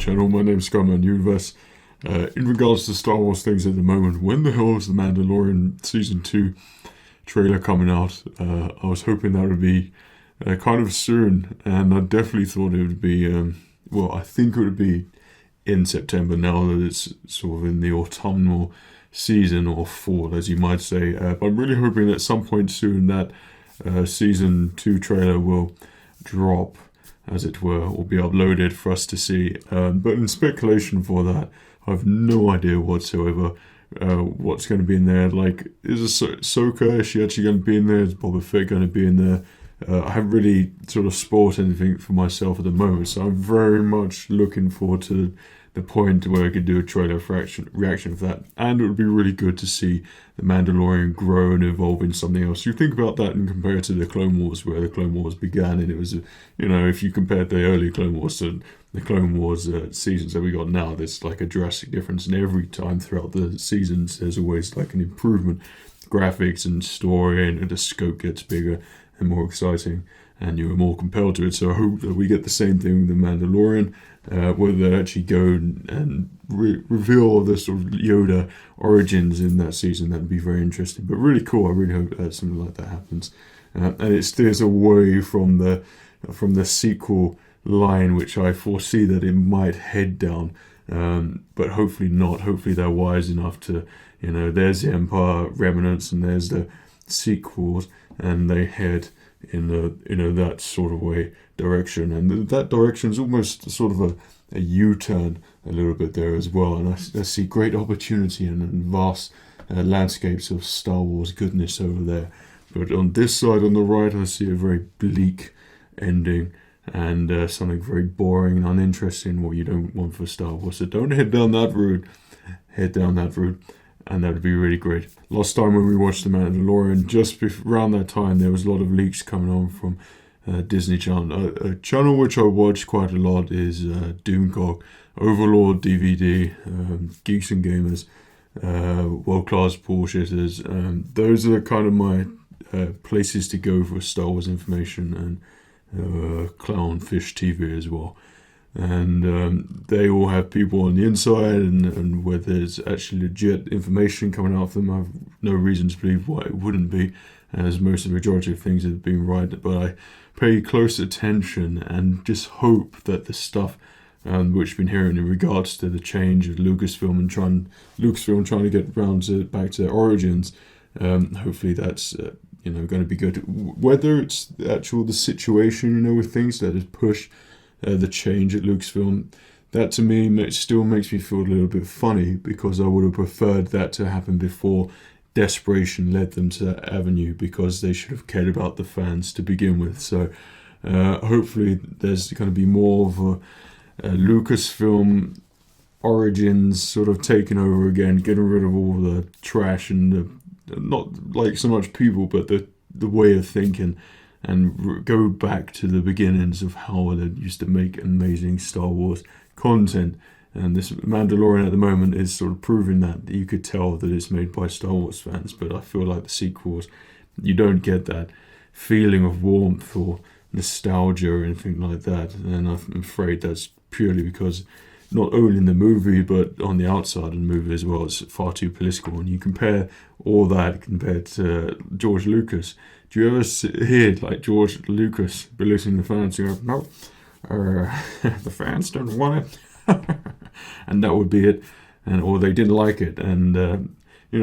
channel. My name's SKYMAN Universe. In regards to Star Wars things at the moment, when the hell is the Mandalorian Season 2 trailer coming out? I was hoping that would be kind of soon, and I definitely thought it would be, I think it would be in September now that it's sort of in the autumnal season, or fall, as you might say. But I'm really hoping at some point soon that Season 2 trailer will drop, as it were, or be uploaded for us to see. But in speculation for that, I have no idea whatsoever what's going to be in there. Like, is Ahsoka, is she actually going to be in there? Is Boba Fett going to be in there? I haven't really sort of spoiled anything for myself at the moment, so I'm very much looking forward to the point where I could do a trailer reaction of that. And it would be really good to see the Mandalorian grow and evolve into something else. You think about that and compare it to the Clone Wars, where the Clone Wars began, and it was, if you compared the early Clone Wars to the Clone Wars seasons that we got now, there's like a drastic difference. And every time throughout the seasons, there's always like an improvement. Graphics and story, and the scope gets bigger and more exciting, and you're more compelled to it. So I hope that we get the same thing with the Mandalorian, whether they actually go and reveal the sort of Yoda origins in that season. That would be very interesting, but really cool. I really hope that something like that happens, and it steers away from the sequel line, which I foresee that it might head down, but hopefully not. Hopefully they're wise enough to, there's the Empire remnants and there's the sequels, and they head in that sort of direction, and that direction is almost sort of a U-turn a little bit there as well. And I see great opportunity and vast landscapes of Star Wars goodness over there. But on this side, on the right, I see a very bleak ending, and something very boring and uninteresting, what you don't want for Star Wars. So don't head down that route. Head down that route, and that would be really great. Last time when we watched The Mandalorian, just around that time, there was a lot of leaks coming on from Disney Channel. A channel which I watch quite a lot is Doomcock, Overlord DVD, Geeks and Gamers, World Class Bullshitters. Those are kind of my places to go for Star Wars information, and Clownfish TV as well. And they all have people on the inside, and where there's actually legit information coming out of them, I have no reason to believe why it wouldn't be, as most of the majority of things have been right. But I pay close attention and just hope that the stuff which we've been hearing in regards to the change of Lucasfilm and trying to get back to their origins, hopefully that's going to be good. Whether it's the situation, with things that has pushed the change at Lucasfilm, that to me still makes me feel a little bit funny, because I would have preferred that to happen before desperation led them to that avenue, because they should have cared about the fans to begin with. So hopefully there's going to be more of a Lucasfilm origins sort of taking over again, getting rid of all the trash and not like so much people, but the way of thinking, and go back to the beginnings of how they used to make amazing Star Wars content. And this Mandalorian at the moment is sort of proving that. You could tell that it's made by Star Wars fans, but I feel like the sequels, you don't get that feeling of warmth or nostalgia or anything like that. And I'm afraid that's purely because not only in the movie, but on the outside of the movie as well, it's far too political. And you compare all that compared to George Lucas. Do you ever hear like George Lucas belittling the fans? You go, no, the fans don't want it, and that would be it, or they didn't like it, and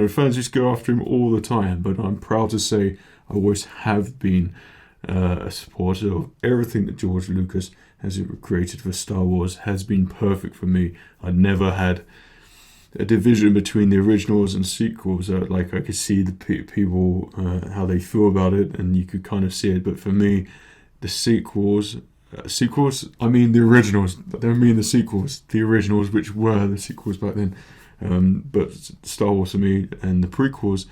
fans just go after him all the time. But I'm proud to say I always have been a supporter of everything that George Lucas has created for Star Wars. Has been perfect for me. I never had a division between the originals and sequels. Like, I could see the people how they feel about it, and you could kind of see it. But for me, the sequels, I mean the originals. I don't mean the sequels. The originals, which were the sequels back then. But Star Wars for me, and the prequels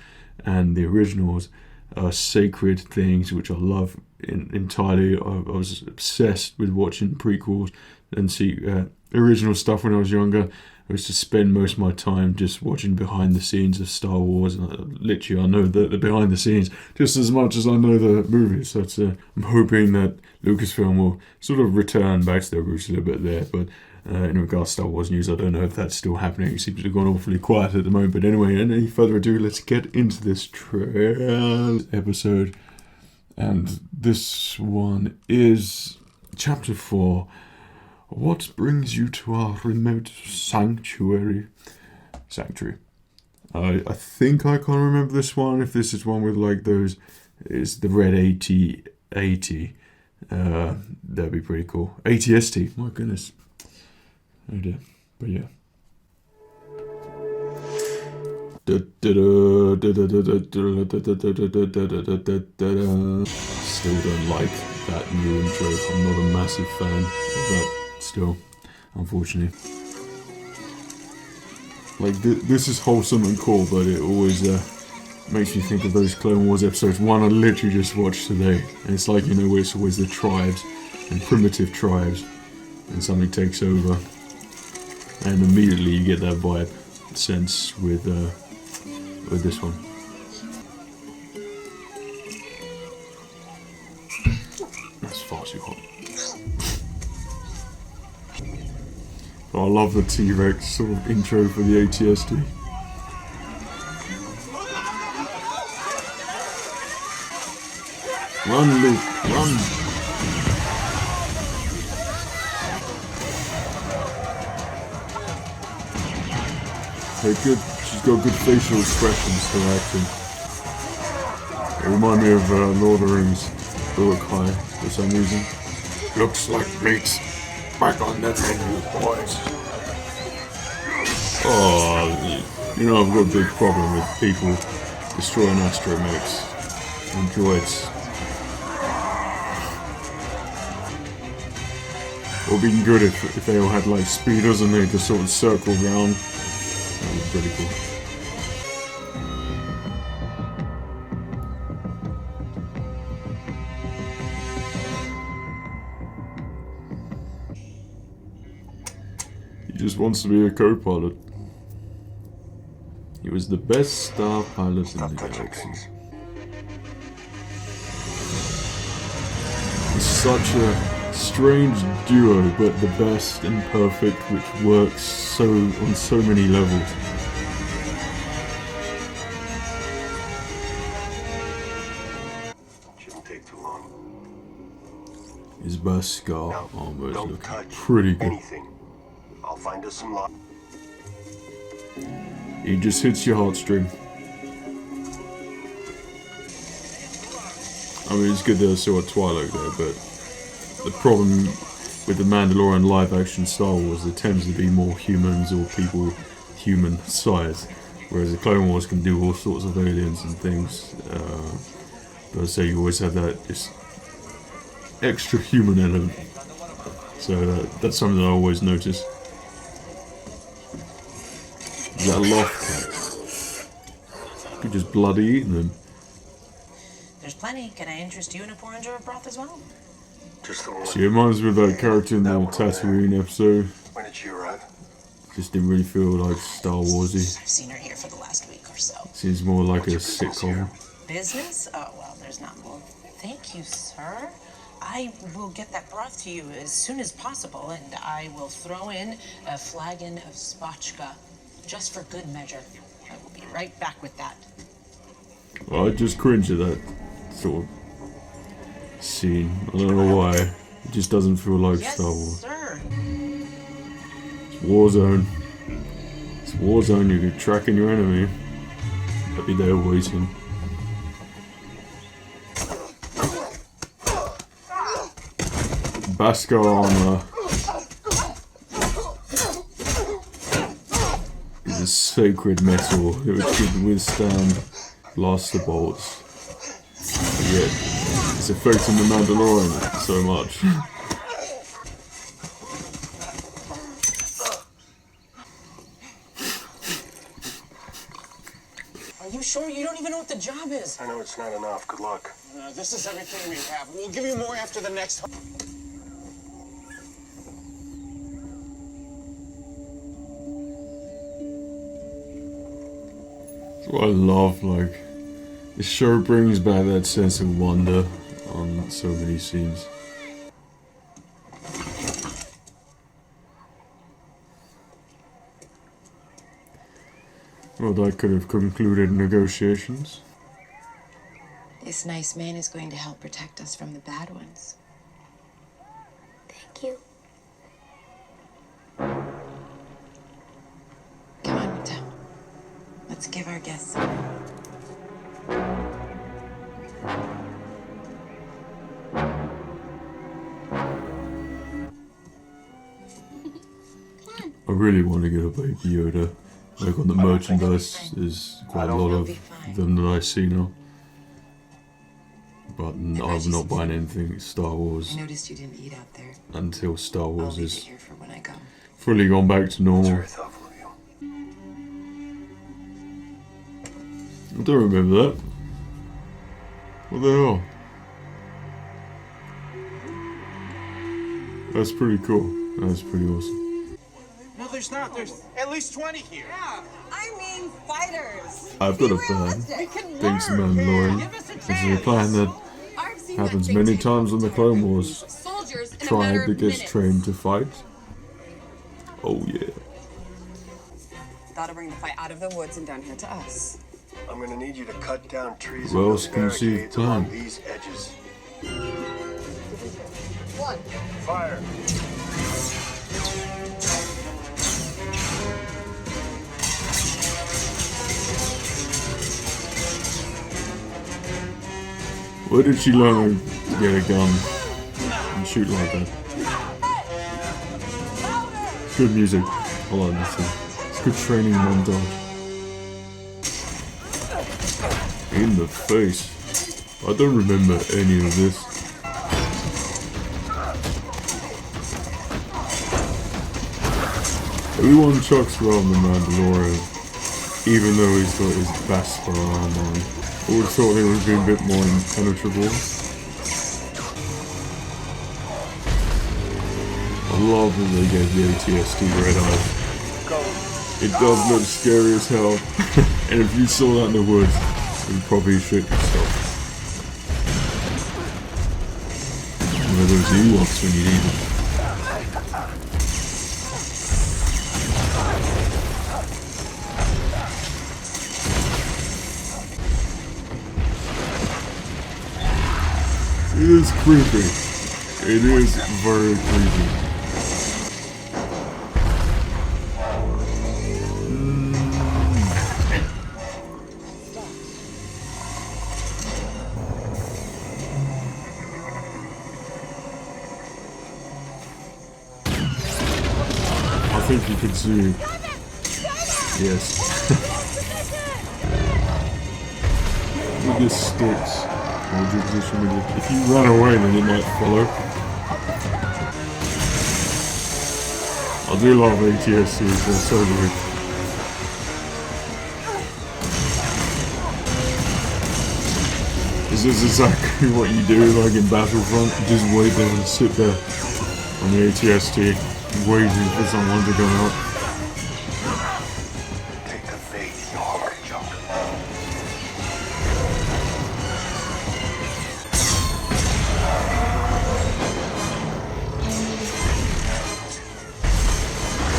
and the originals, are sacred things which I love entirely. I was obsessed with watching prequels and original stuff when I was younger. I used to spend most of my time just watching behind the scenes of Star Wars. And literally, I know the behind the scenes just as much as I know the movies. So I'm hoping that Lucasfilm will sort of return back to their roots a little bit there. But in regards to Star Wars news. I don't know if that's still happening. It seems to have gone awfully quiet at the moment. But anyway, any further ado, let's get into this episode. And this one is Chapter 4. What brings you to our remote sanctuary? I think I can't remember this one. If this is one with like those, is the red AT-80. That'd be pretty cool. ATST, my goodness. Oh dear. But yeah. Still don't like that new intro. I'm not a massive fan of that still, unfortunately. Like, this is wholesome and cool, but it always makes me think of those Clone Wars episodes. One I literally just watched today. And it's like, you know, where it's always the tribes and primitive tribes, and something takes over. And immediately you get that vibe sense with this one. That's far too hot. I love the T-Rex sort of intro for the ATST. Run, Luke, run! She's got good facial expressions for acting. It reminds me of Lord of the Rings, Uruk-hai for some reason. Looks like meat. Back on the menu, boys. Oh, you know I've got a big problem with people destroying astromechs and droids. It would be good if they all had like speeders and they just sort of circle around. That was pretty cool. He just wants to be a co-pilot. He was the best star pilot in the galaxy. It's such a strange duo, but the best and perfect, which works on so many levels. Shouldn't take too long. His Beskar armor is looking pretty good. Anything. I'll find us some luck. He just hits your heartstring. I mean, it's good that I saw a Twilight there, but the problem with the Mandalorian live-action Star Wars, there tends to be more humans or people human size, whereas the Clone Wars can do all sorts of aliens and things. But I say you always have that just extra human element, so that's something I always notice. Is that a loft cat? You could just bloody eat them. There's plenty. Can I interest you in a porringer of broth as well? Just the one. See, it reminds me of that character in the Tatooine episode. When did she arrive? Just didn't really feel like Star Warsy. I've seen her here for the last week or so. Seems more like a sitcom. Business? Oh, well, there's not more. Thank you, sir. I will get that broth to you as soon as possible, and I will throw in a flagon of spotchka, just for good measure. I will be right back with that. Well, I just cringe at that sort of scene. I don't know why. It just doesn't feel like Yes, Star Wars. sir. It's Warzone. It's Warzone. You can track in your enemy. They'll be there waiting. Beskar armor is a sacred metal which can withstand blaster bolts. But yet, it's affecting the Mandalorian so much. Are you sure you don't even know what the job is? I know it's not enough. Good luck. This is everything we have. We'll give you more after the next. That's what I love, like, the show brings back that sense of wonder on so many scenes. Well, that could have concluded negotiations. This nice man is going to help protect us from the bad ones. Thank you. Come on, Mita. Let's give our guests some. I really want to get a Baby Yoda. Like on the merchandise, there's quite a lot of them that I see now. But I'm not buying anything Star Wars I noticed you didn't eat out there. until Star I'll Wars leave it is here for when I come. fully gone back to That's normal. very thoughtful of you. I don't remember that. What the hell? That's pretty cool. That's pretty awesome. No, there's not. There's at least 20 here. Yeah, I mean fighters. I've got a Be plan. realistic. Thanks to Mandalorian. Give us a This is a chance. plan that I've seen happens that many thing times in the take Clone Wars. soldiers in a Tribe matter that of gets minutes. trained to fight. Oh yeah. That'll bring the fight out of the woods and down here to us. I'm gonna need you to cut down trees Well and build conceived barricades along plan. these edges. One. Fire! Where did she learn to get a gun and shoot like that? It's good music. I like this thing. It's good training montage. In the face. I don't remember any of this. Everyone chucks around the Mandalorian, even though he's got his Beskar armor on. I would have thought he would have been a bit more impenetrable. I love that they gave the ATST red eye. It does look scary as hell. And if you saw that in the woods, you'd probably shit yourself. One of those Ewoks when you need them. It is creepy. It is very creepy. I think you could see. Yes. With this sticks. Hold your position with it. If you run away, then it might follow. I do love ATSCs, they're so good. This is exactly what you do, like in Battlefront. You just wait there and sit there on the ATST, waiting for someone to come out. Take the bait, you hungry junk.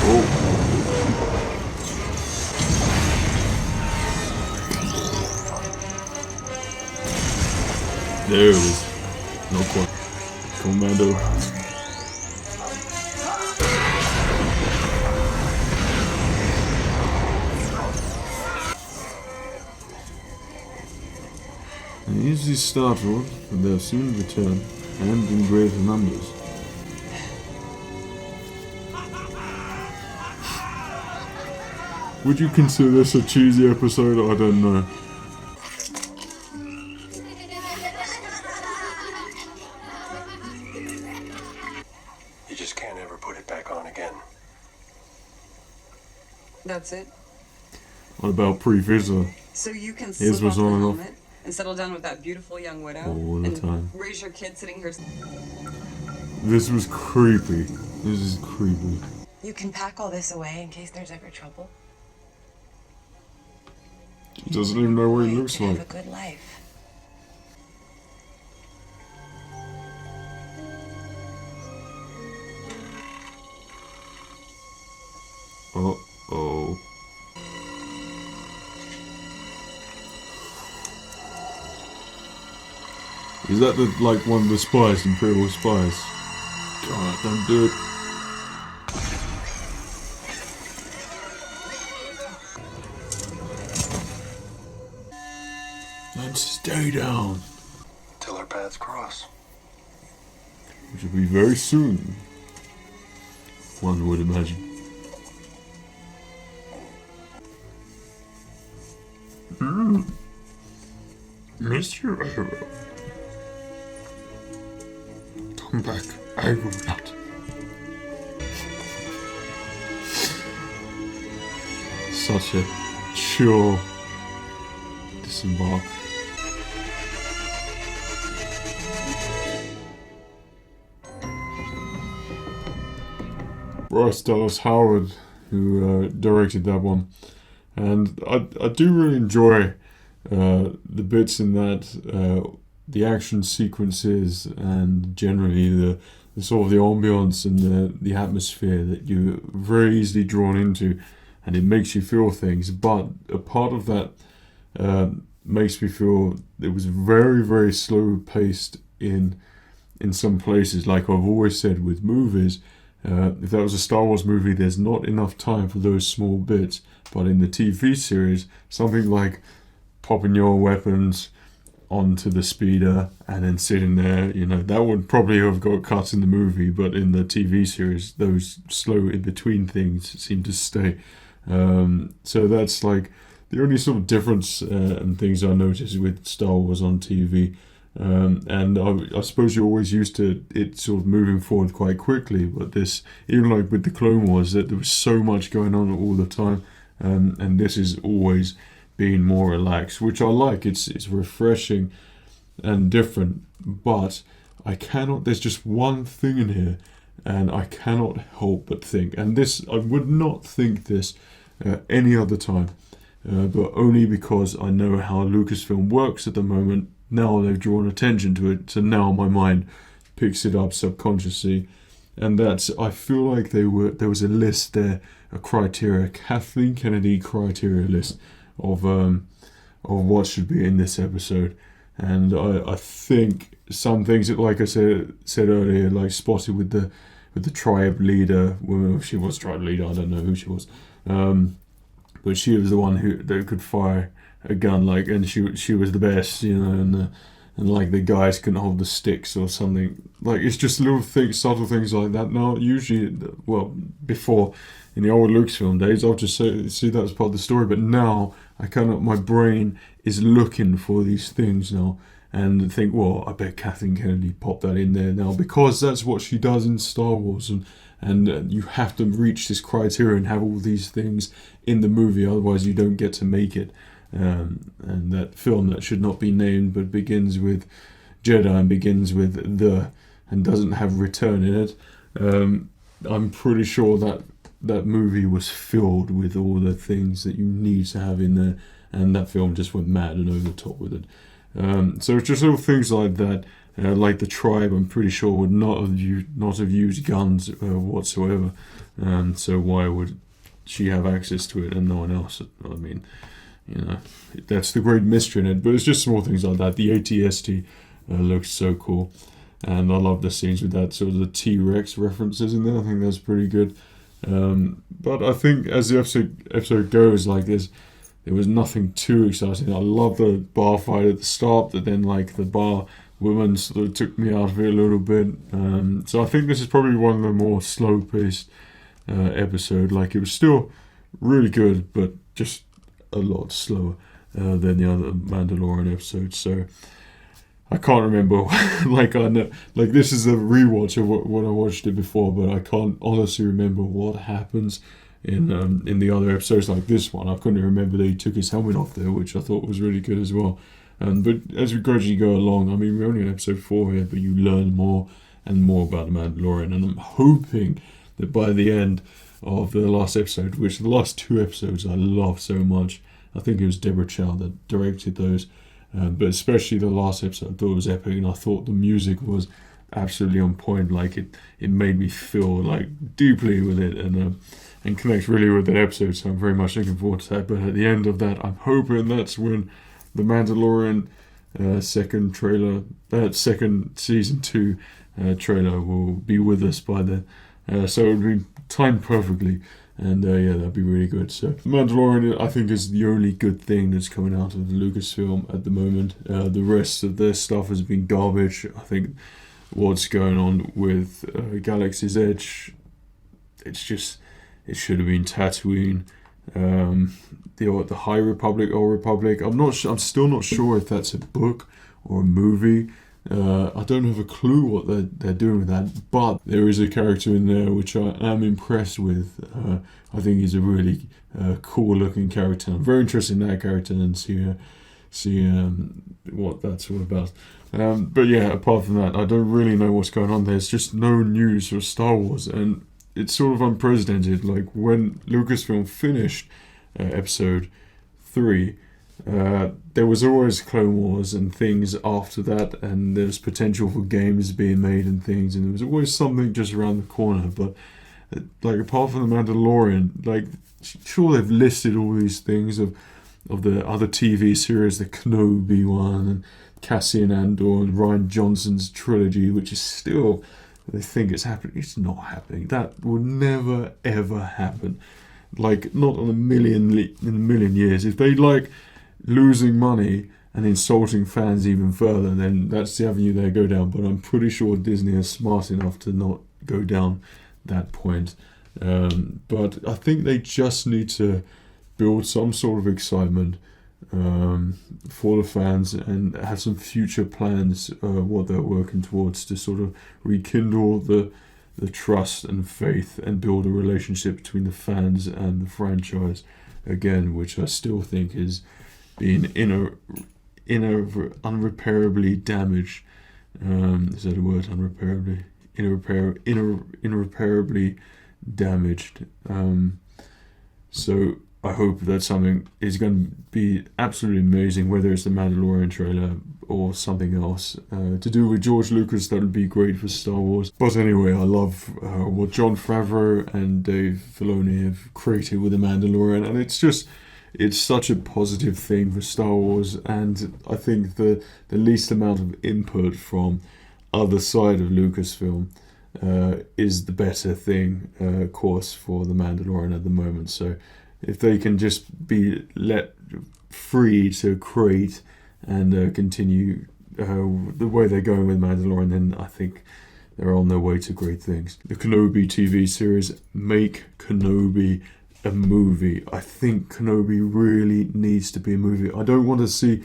Oh. There it is. No point. Commando. They usually startled, but they'll soon return, and in greater numbers. Would you consider this a cheesy episode? I don't know. You just can't ever put it back on again. That's it. What about pre-visa? So you can His slip was off the on and off. helmet and settle down with that beautiful young widow All the and time. raise your kid sitting here. This was creepy. This is creepy. You can pack all this away in case there's ever trouble. He doesn't even know what he You looks can like. have a good life. Uh-oh. Is that one of the spies, Imperial spies? God, don't do it. And stay down. Till our paths cross. Which will be very soon, one would imagine. Mr. Arrow. Come back, I will not. Such a chill disembark. Bryce Dallas Howard, who directed that one, and I do really enjoy the bits in that, the action sequences, and generally the sort of the ambience and the atmosphere that you're very easily drawn into, and it makes you feel things. But a part of that makes me feel it was very, very slow paced in some places. Like I've always said with movies, if that was a Star Wars movie, there's not enough time for those small bits. But in the TV series, something like popping your weapons onto the speeder and then sitting there, that would probably have got cut in the movie, but in the TV series, those slow in-between things seem to stay. So that's like the only sort of difference and things I noticed with Star Wars on TV. And I suppose you're always used to it sort of moving forward quite quickly, but this, even like with the Clone Wars, that there was so much going on all the time, and this is always being more relaxed, which I like. It's refreshing and different, but there's just one thing in here, and I cannot help but think, and this, I would not think this any other time, but only because I know how Lucasfilm works at the moment. Now they've drawn attention to it, so now my mind picks it up subconsciously, and that's, I feel like there was a list there, a criteria, Kathleen Kennedy criteria list of what should be in this episode, and I think some things that, like I said earlier, like spotted with the tribe leader, well, she was tribe leader, I don't know who she was, but she was the one that could fire a gun, like, and she was the best, and like the guys couldn't hold the sticks or something. Like, it's just little things, subtle things like that. Now, usually, well, before in the old Lucasfilm days, I'll just see that as part of the story. But now, my brain is looking for these things now, and think, well, I bet Kathleen Kennedy popped that in there now, because that's what she does in Star Wars, and you have to reach this criteria and have all these things in the movie, otherwise you don't get to make it. And that film that should not be named but begins with Jedi and begins with and doesn't have return in it. I'm pretty sure that movie was filled with all the things that you need to have in there, and that film just went mad and over the top with it. So it's just little things like that, like the tribe. I'm pretty sure would not have used guns whatsoever. So why would she have access to it and no one else? I mean, that's the great mystery in it. But it's just small things like that. The ATST looks so cool, and I love the scenes with that sort of the T-Rex references in there. I think that's pretty good. But I think as the episode goes, like there was nothing too exciting. I love the bar fight at the start, but then like the bar woman sort of took me out of it a little bit. So I think this is probably one of the more slow-paced episode. Like, it was still really good, but just a lot slower than the other Mandalorian episodes. So I can't remember. Like, I know, like, this is a rewatch of what I watched it before, but I can't honestly remember what happens in the other episodes. Like this one, I couldn't remember that he took his helmet off there, which I thought was really good as well. But as we gradually go along, I mean, we're only in episode 4 here, but you learn more and more about the Mandalorian, and I'm hoping that by the end of the last episode, which the last 2 episodes I love so much, I think it was Deborah Chow that directed those, but especially the last episode I thought it was epic, and I thought the music was absolutely on point. Like, it made me feel like deeply with it, and connect really with that episode, so I'm very much looking forward to that. But at the end of that, I'm hoping that's when the Mandalorian second season 2 trailer will be with us by then. So it would be timed perfectly. And yeah, that'd be really good. So Mandalorian, I think, is the only good thing that's coming out of Lucasfilm at the moment. The rest of their stuff has been garbage. I think what's going on with Galaxy's Edge, it should have been Tatooine. The High Republic, Old Republic. I'm still not sure if that's a book or a movie. I don't have a clue what they're doing with that, but there is a character in there which I am impressed with. I think he's a really cool looking character. I'm very interested in that character and see what that's all about. But yeah, apart from that, I don't really know what's going on. There's just no news for Star Wars, and it's sort of unprecedented. Like when Lucasfilm finished episode 3, there was always Clone Wars and things after that, and there's potential for games being made and things, and there was always something just around the corner. But like apart from the Mandalorian, like sure they've listed all these things of the other TV series, the Kenobi one and Cassian Andor and Rian Johnson's trilogy, which is still, they think it's happening. It's not happening. That will never ever happen. Like not in a million years. If they like losing money and insulting fans even further, then that's the avenue they go down. But I'm pretty sure Disney is smart enough to not go down that point. But I think they just need to build some sort of excitement for the fans and have some future plans, what they're working towards to sort of rekindle the trust and faith and build a relationship between the fans and the franchise again, which I still think is being unrepairably damaged. Is that a word? Unrepairably? Irreparably damaged. So I hope that something is going to be absolutely amazing, whether it's the Mandalorian trailer or something else to do with George Lucas. That would be great for Star Wars. But anyway, I love what Jon Favreau and Dave Filoni have created with the Mandalorian, and it's such a positive thing for Star Wars, and I think the least amount of input from other side of Lucasfilm is the better thing, course, for the Mandalorian at the moment. So if they can just be let free to create and continue the way they're going with Mandalorian, then I think they're on their way to great things. The Kenobi TV series, make Kenobi a movie. I think Kenobi really needs to be a movie. I don't want to see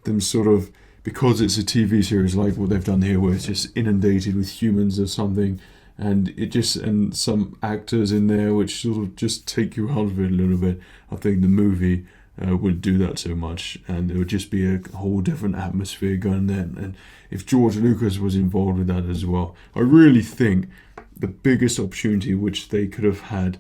them sort of, because it's a TV series like what they've done here, where it's just inundated with humans or something, and some actors in there which sort of just take you out of it a little bit. I think the movie would do that so much, and it would just be a whole different atmosphere going there. And if George Lucas was involved with that as well, I really think the biggest opportunity which they could have had,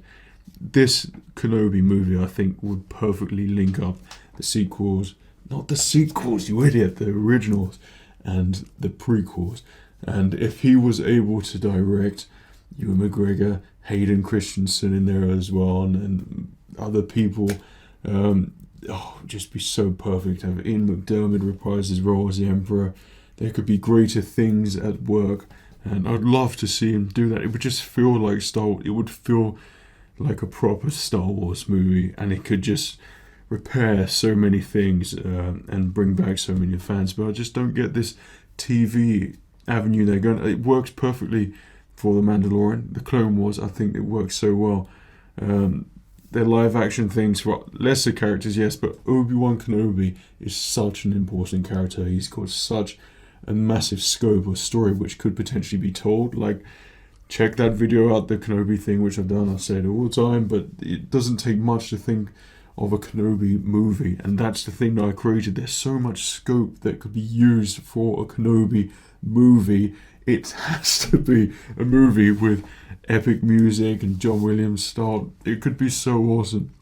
this Kenobi movie, I think, would perfectly link up the sequels, not the sequels, you idiot, the originals and the prequels. And if he was able to direct Ewan McGregor, Hayden Christensen in there as well, and other people, just be so perfect. Have Ian McDiarmid reprise his role as the Emperor. There could be greater things at work, and I'd love to see him do that. It would just feel like it would feel like a proper Star Wars movie, and it could just repair so many things and bring back so many fans. But I just don't get this TV avenue they're going. It works perfectly for the Mandalorian, the Clone Wars. I think it works so well. Their live action things for lesser characters, yes, but Obi-Wan Kenobi is such an important character. He's got such a massive scope of story which could potentially be told. Like, check that video out, the Kenobi thing, which I've done. I say it all the time, but it doesn't take much to think of a Kenobi movie, and that's the thing that I created. There's so much scope that could be used for a Kenobi movie. It has to be a movie with epic music and John Williams style. It could be so awesome.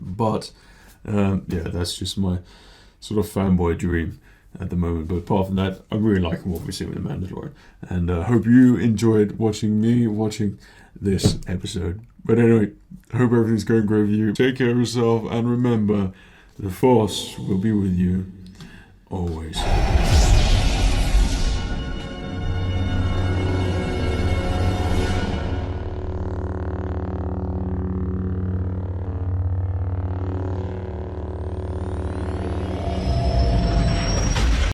But yeah, that's just my sort of fanboy dream at the moment. But apart from that, I'm really liking what we see with the Mandalorian, and I hope you enjoyed watching this episode. But anyway, I hope everything's going great with you. Take care of yourself, and remember, the Force will be with you always.